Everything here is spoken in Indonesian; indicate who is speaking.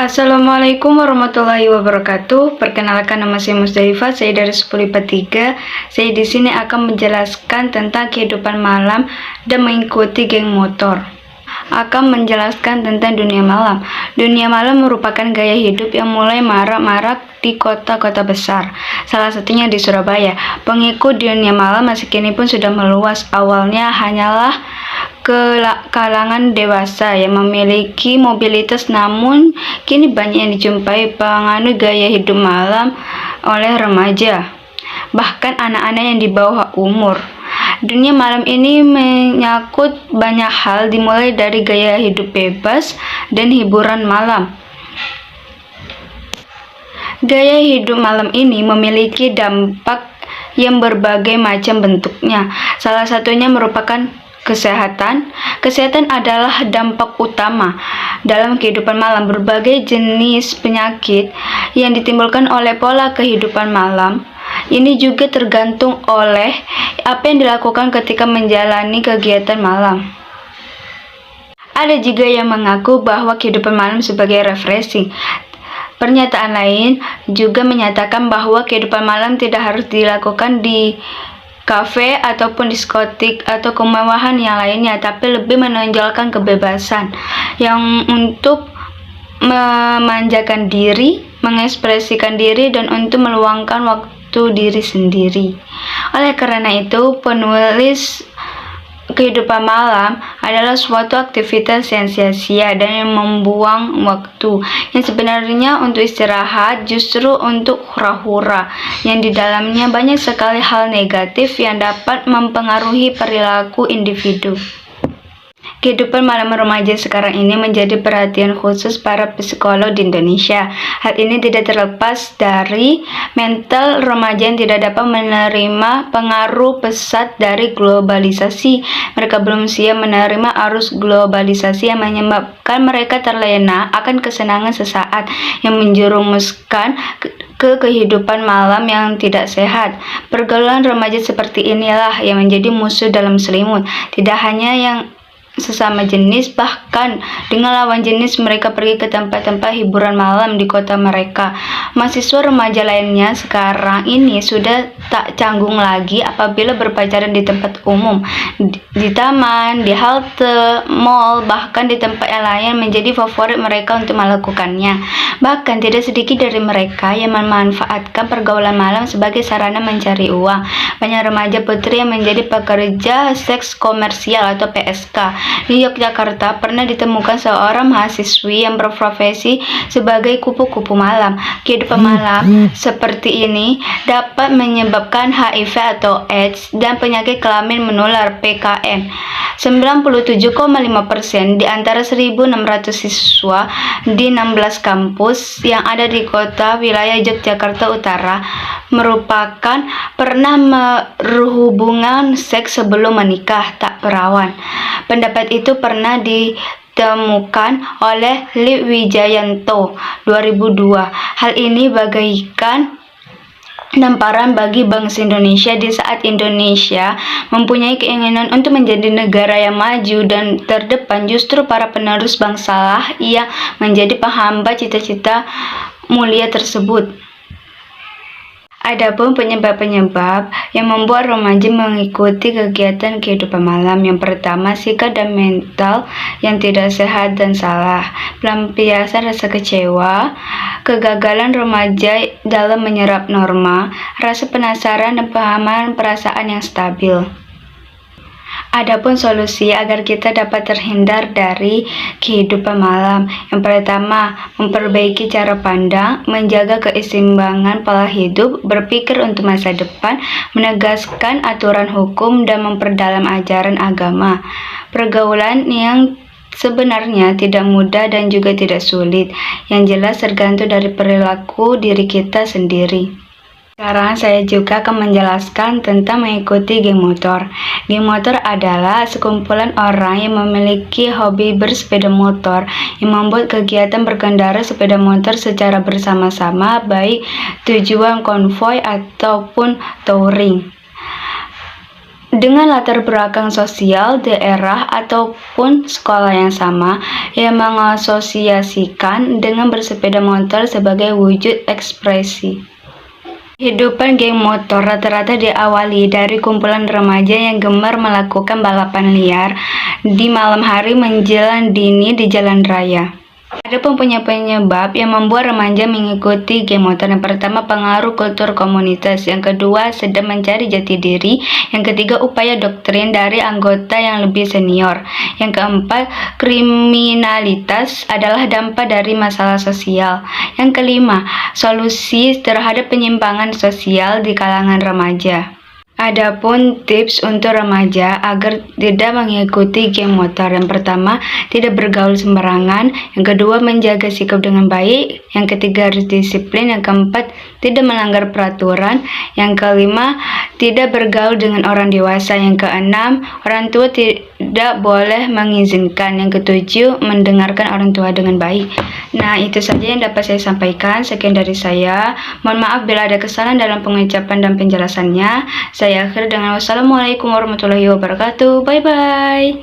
Speaker 1: Assalamualaikum warahmatullahi wabarakatuh. Perkenalkan, nama saya Musdalifah, saya dari 10IPA 3. Saya di sini akan menjelaskan tentang kehidupan malam dan mengikuti geng motor. Akan menjelaskan tentang dunia malam. Dunia malam merupakan gaya hidup yang mulai marak-marak di kota-kota besar, salah satunya di Surabaya. Pengikut dunia malam masih kini pun sudah meluas. Awalnya hanyalah kalangan dewasa yang memiliki mobilitas, namun kini banyak yang dijumpai penganut gaya hidup malam oleh remaja, bahkan anak-anak yang di bawah umur. Dunia malam ini menyangkut banyak hal, dimulai dari gaya hidup bebas dan hiburan malam. Gaya hidup malam ini memiliki dampak yang berbagai macam bentuknya. Salah satunya merupakan kesehatan. Kesehatan adalah dampak utama dalam kehidupan malam. Berbagai jenis penyakit yang ditimbulkan oleh pola kehidupan malam ini juga tergantung oleh apa yang dilakukan ketika menjalani kegiatan malam. Ada juga yang mengaku bahwa kehidupan malam sebagai refreshing. Pernyataan lain juga menyatakan bahwa kehidupan malam tidak harus dilakukan di kafe ataupun diskotik atau kemewahan yang lainnya, tapi lebih menonjolkan kebebasan yang untuk memanjakan diri, mengekspresikan diri, dan untuk meluangkan waktu diri sendiri. Oleh karena itu, penulis kehidupan malam adalah suatu aktivitas yang sia-sia dan yang membuang waktu, yang sebenarnya untuk istirahat, justru untuk hura-hura, yang di dalamnya banyak sekali hal negatif yang dapat mempengaruhi perilaku individu. Kehidupan malam remaja sekarang ini menjadi perhatian khusus para psikolog di Indonesia. Hal ini tidak terlepas dari mental remaja yang tidak dapat menerima pengaruh pesat dari globalisasi. Mereka belum siap menerima arus globalisasi yang menyebabkan mereka terlena akan kesenangan sesaat yang menjerumuskan ke kehidupan malam yang tidak sehat. Pergaulan remaja seperti inilah yang menjadi musuh dalam selimut. Tidak hanya yang sesama jenis, bahkan dengan lawan jenis mereka pergi ke tempat-tempat hiburan malam di kota mereka. Mahasiswa remaja lainnya sekarang ini sudah tak canggung lagi apabila berpacaran di tempat umum, di taman, di halte, mall, bahkan di tempat yang lain menjadi favorit mereka untuk melakukannya. Bahkan tidak sedikit dari mereka yang memanfaatkan pergaulan malam sebagai sarana mencari uang. Banyak remaja putri yang menjadi pekerja seks komersial atau PSK. Di Yogyakarta pernah ditemukan seorang mahasiswi yang berprofesi sebagai kupu-kupu malam. Kehidupan malam seperti ini dapat menyebabkan HIV atau AIDS dan penyakit kelamin menular (PKM). 97,5% di antara 1.600 siswa di 16 kampus yang ada di kota wilayah Yogyakarta Utara merupakan pernah berhubungan seks sebelum menikah tak perawan. Pendapat itu pernah ditemukan oleh Lip Wijayanto 2002. Hal ini bagaikan tamparan bagi bangsa Indonesia di saat Indonesia mempunyai keinginan untuk menjadi negara yang maju dan terdepan. Justru para penerus bangsalah yang menjadi penghambat cita-cita mulia tersebut. Adapun penyebab-penyebab yang membuat remaja mengikuti kegiatan kehidupan malam, yang pertama, sikap dan mental yang tidak sehat dan salah, pelampiasan rasa kecewa, kegagalan remaja dalam menyerap norma, rasa penasaran dan pemahaman perasaan yang stabil. Adapun solusi agar kita dapat terhindar dari kehidupan malam, yang pertama, memperbaiki cara pandang, menjaga keseimbangan pola hidup, berpikir untuk masa depan, menegaskan aturan hukum, dan memperdalam ajaran agama. Pergaulan yang sebenarnya tidak mudah dan juga tidak sulit, yang jelas tergantung dari perilaku diri kita sendiri. Sekarang saya juga akan menjelaskan tentang mengikuti geng motor. Geng motor adalah sekumpulan orang yang memiliki hobi bersepeda motor, yang membuat kegiatan berkendara sepeda motor secara bersama-sama, baik tujuan konvoi ataupun touring. dengan latar belakang sosial, daerah, ataupun sekolah yang sama, yang mengasosiasikan dengan bersepeda motor sebagai wujud ekspresi. Kehidupan geng motor rata-rata diawali dari kumpulan remaja yang gemar melakukan balapan liar di malam hari menjelang dini di jalan raya. Ada penyebab yang membuat remaja mengikuti geng motor. Yang pertama, pengaruh kultur komunitas. Yang kedua, sedang mencari jati diri. Yang ketiga, upaya doktrin dari anggota yang lebih senior. Yang keempat, kriminalitas adalah dampak dari masalah sosial. Yang kelima, solusi terhadap penyimpangan sosial di kalangan remaja. Adapun tips untuk remaja agar tidak mengikuti geng motor. Yang pertama, tidak bergaul sembarangan. Yang kedua, menjaga sikap dengan baik. Yang ketiga, harus disiplin. Yang keempat, tidak melanggar peraturan. Yang kelima, tidak bergaul dengan orang dewasa. Yang keenam, orang tua tidak boleh mengizinkan. Yang ketujuh, mendengarkan orang tua dengan baik. Nah, itu saja yang dapat saya sampaikan. Sekian dari saya. Mohon maaf bila ada kesalahan dalam pengucapan dan penjelasannya. Saya akhiri dengan wassalamualaikum warahmatullahi wabarakatuh. Bye-bye.